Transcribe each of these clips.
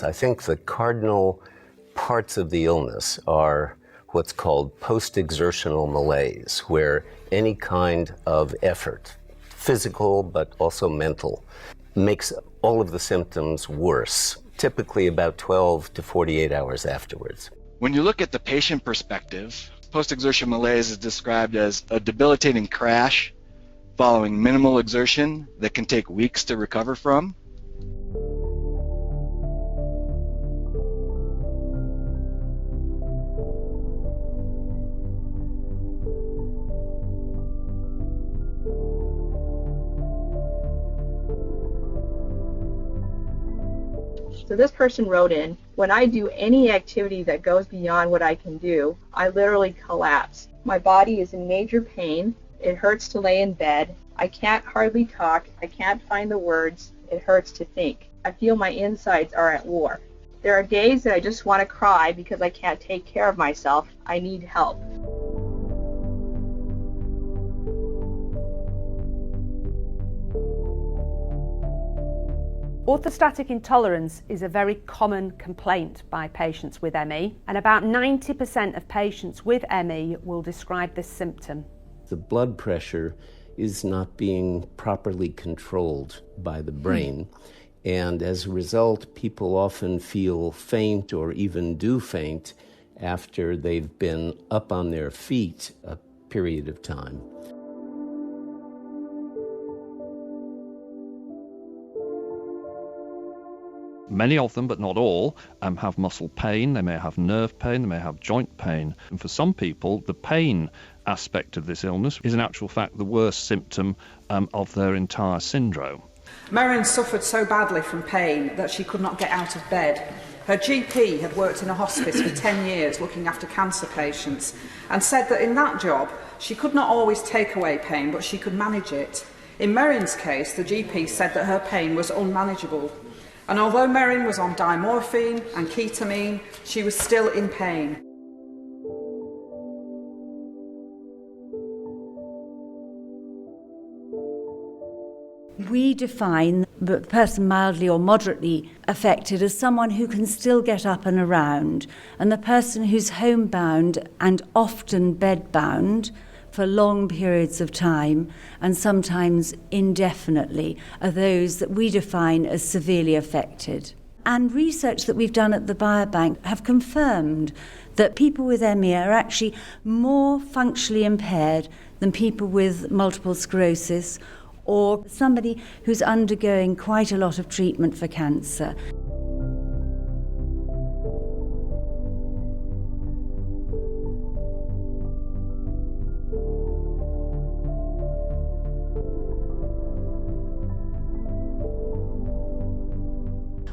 I think the cardinal parts of the illness are what's called post-exertional malaise, where any kind of effort, physical but also mental, makes all of the symptoms worse, typically about 12 to 48 hours afterwards. When you look at the patient perspective, post-exertion malaise is described as a debilitating crash following minimal exertion that can take weeks to recover from. So this person wrote in, when I do any activity that goes beyond what I can do, I literally collapse. My body is in major pain. It hurts to lay in bed. I can't hardly talk. I can't find the words. It hurts to think. I feel my insides are at war. There are days that I just want to cry because I can't take care of myself. I need help. Orthostatic intolerance is a very common complaint by patients with ME, and about 90% of patients with ME will describe this symptom. The blood pressure is not being properly controlled by the brain, and as a result, people often feel faint or even do faint after they've been up on their feet a period of time. Many of them, but not all, have muscle pain, they may have nerve pain, they may have joint pain. And for some people, the pain aspect of this illness is in actual fact the worst symptom of their entire syndrome. Merryn suffered so badly from pain that she could not get out of bed. Her GP had worked in a hospice for 10 years looking after cancer patients and said that in that job she could not always take away pain, but she could manage it. In Merryn's case, the GP said that her pain was unmanageable. And although Merryn was on diamorphine and ketamine, she was still in pain. We define the person mildly or moderately affected as someone who can still get up and around, and the person who's homebound and often bedbound for long periods of time, and sometimes indefinitely, are those that we define as severely affected. And research that we've done at the Biobank have confirmed that people with ME are actually more functionally impaired than people with multiple sclerosis or somebody who's undergoing quite a lot of treatment for cancer.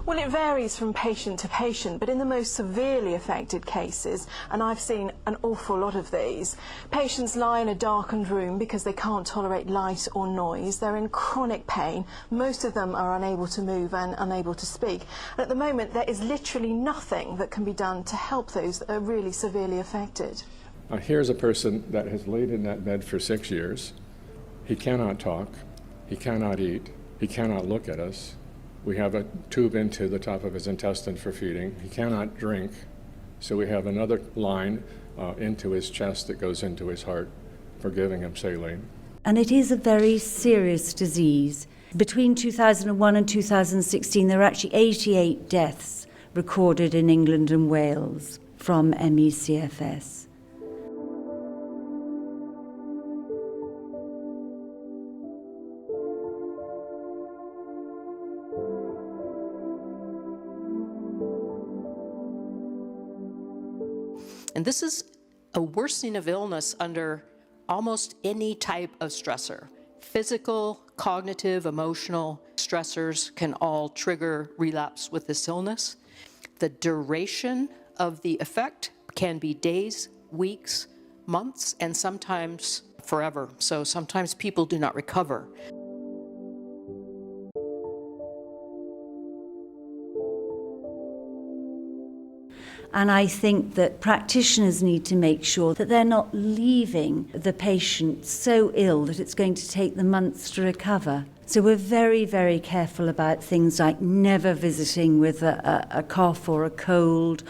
Well, it varies from patient to patient, but in the most severely affected cases, and I've seen an awful lot of these, patients lie in a darkened room because they can't tolerate light or noise. They're in chronic pain. Most of them are unable to move and unable to speak. And at the moment, there is literally nothing that can be done to help those that are really severely affected. Here's a person that has laid in that bed for 6 years. He cannot talk. He cannot eat. He cannot look at us. We have a tube into the top of his intestine for feeding. He cannot drink, so we have another line into his chest that goes into his heart for giving him saline. And it is a very serious disease. Between 2001 and 2016, there were actually 88 deaths recorded in England and Wales from ME/CFS. And this is a worsening of illness under almost any type of stressor. Physical, cognitive, emotional stressors can all trigger relapse with this illness. The duration of the effect can be days, weeks, months, and sometimes forever. So sometimes people do not recover. And I think that practitioners need to make sure that they're not leaving the patient so ill that it's going to take them months to recover. So we're very, very careful about things like never visiting with a cough or a cold,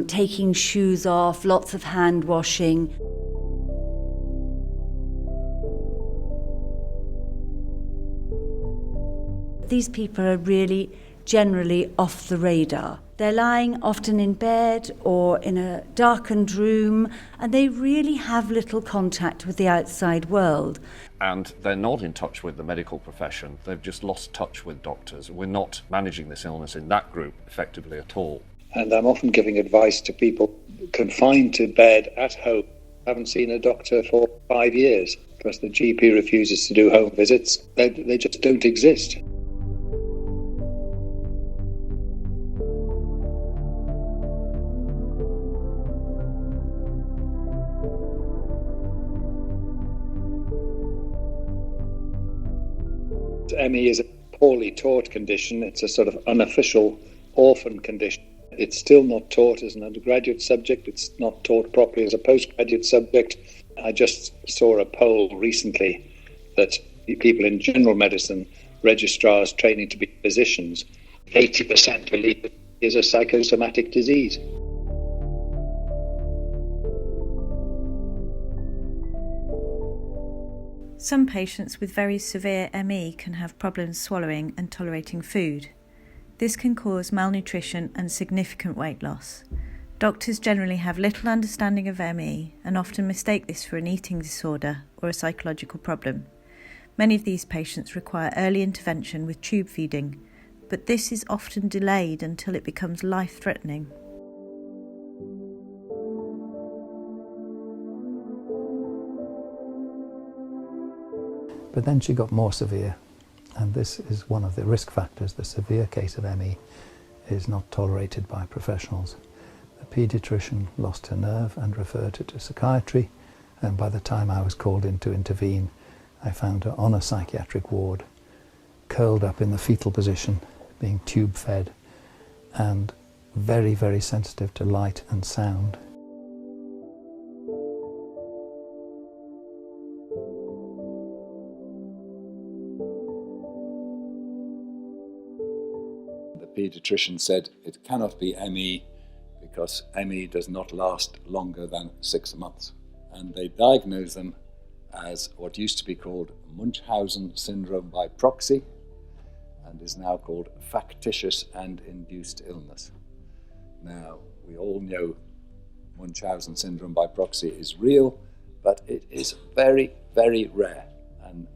taking shoes off, lots of hand washing. These people are really generally off the radar. They're lying often in bed or in a darkened room, and they really have little contact with the outside world. And they're not in touch with the medical profession. They've just lost touch with doctors. We're not managing this illness in that group effectively at all. And I'm often giving advice to people confined to bed at home, haven't seen a doctor for 5 years because the GP refuses to do home visits. They just don't exist. ME is a poorly taught condition. It's a sort of unofficial orphan condition. It's still not taught as an undergraduate subject. It's not taught properly as a postgraduate subject. I just saw a poll recently that people in general medicine, registrars training to be physicians, 80% believe it is a psychosomatic disease. Some patients with very severe ME can have problems swallowing and tolerating food. This can cause malnutrition and significant weight loss. Doctors generally have little understanding of ME and often mistake this for an eating disorder or a psychological problem. Many of these patients require early intervention with tube feeding, but this is often delayed until it becomes life-threatening. But then she got more severe, and this is one of the risk factors. The severe case of ME is not tolerated by professionals. The paediatrician lost her nerve and referred her to psychiatry, and by the time I was called in to intervene, I found her on a psychiatric ward, curled up in the fetal position, being tube fed, and very, very sensitive to light and sound. The paediatrician said it cannot be ME because ME does not last longer than 6 months. And they diagnosed them as what used to be called Munchausen syndrome by proxy and is now called factitious and induced illness. Now, we all know Munchausen syndrome by proxy is real, but it is very, very rare. And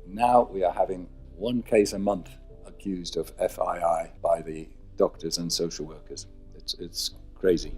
now we are having 1 case a month accused of FII by the doctors and social workers. It's crazy.